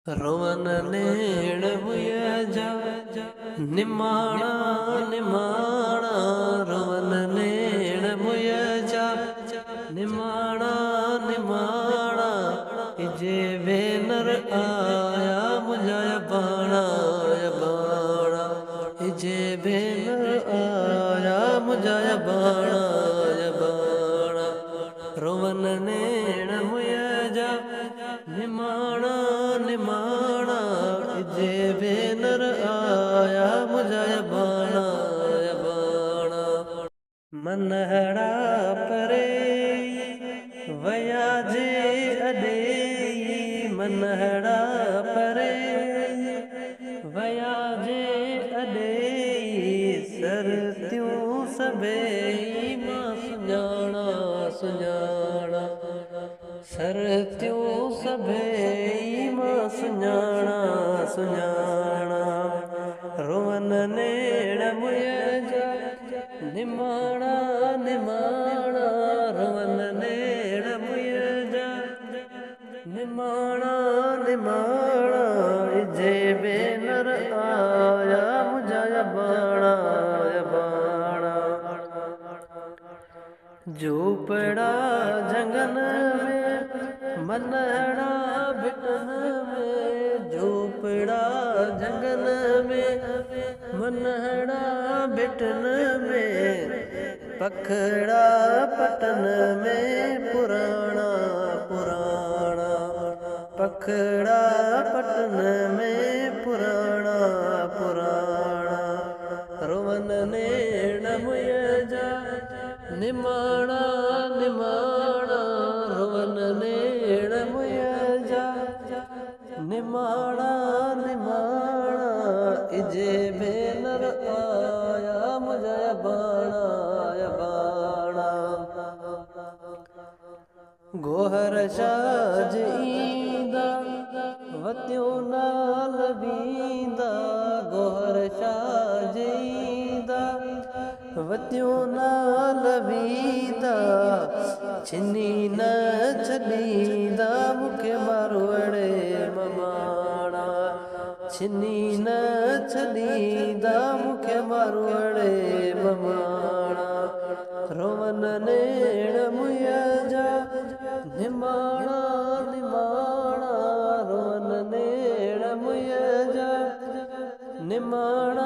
ਰਵਨ ਨੇੜ ਮੁਇਆ ਜਾ ਨਿਮਾਣਾ ਨਿਮਾਣਾ ਰਵਨ ਨੇੜ ਮੁਇਆ ਜਾ ਨਿਮਾਣਾ ਨਿਮਾਣਾ ਜੇ ਵੇਨਰ ਆਇਆ ਮੁਝਾ ਬਾਣਾ ਬਾਣਾ ਜੇ ਵੇਨਰ ਆਇਆ ਮੁਝਾ ਬਾਣਾ ਬਾਣਾ ਰਵਨ ਨੇੜ ਮੁਇਆ ਜਾ ਨਿਮਾਣਾ ਨਿਮਾਣਾ ਜੇ ਵੇਨਰ ਆਇਆ ਮੁਝਾ ਬਾਣਾ ਬਾਣਾ ਮਨਹੜਾ ਪਰੇ ਵਇਆ ਜੇ ਅਡੇ ਮਨਹੜਾ ਪਰੇ ਵਇਆ ਜੇ ਅਡੇ ਸਰ ਤਿਉ ਸਭੇ ਮਾ ਸੁਝਾਣਾ ਸੁਝਾਣਾ ਸਰ ਤਿਉ ਸਭੇ ਮਾ ਸੁਝਾਣਾ ਸੁਝਾਣਾ ਰਵਨ ਨੇੜ ਮੁਇਆ ਜਾ ਨਿਮਾਣਾ ਨਿਮਾਣਾ ਰਵਨ ਨੇੜ ਮੁਇਆ ਜਾ ਨਿਮਾਣਾ ਨਿਮਾਣਾ ਜੇ ਵੇਨਰ ਆਇਆ ਮੁਝਾ ਬਾਣਾ ਬਾਣਾ ਝੋਪੜਾ ਜੰਗਨ में मनहड़ा बिटन में झोपड़ा जंगल में मनहड़ा बिटन में पखड़ा पटन में पुराना पुराना पखड़ा पटन में पुराना पुराना रवन नेड़ मुया जा निमाणा निमाणा रवन नेड़ मुया जा निमाणा निमाणा इजे बेनर आया मुझा बाणा बाणा गोहर शाज ईंदा वत्यो नाल बींदा गोहर शाज ईंदा वत्यो नाल बींदा छिनी न छॾींदा मूंखे मारवड़े ममाणा छिनी न छॾींदा मूंखे मारवड़े ममाणा रवन नेड़ मुया जा निमाणा निमाणा रवन नेड़ मुया जा निमाणा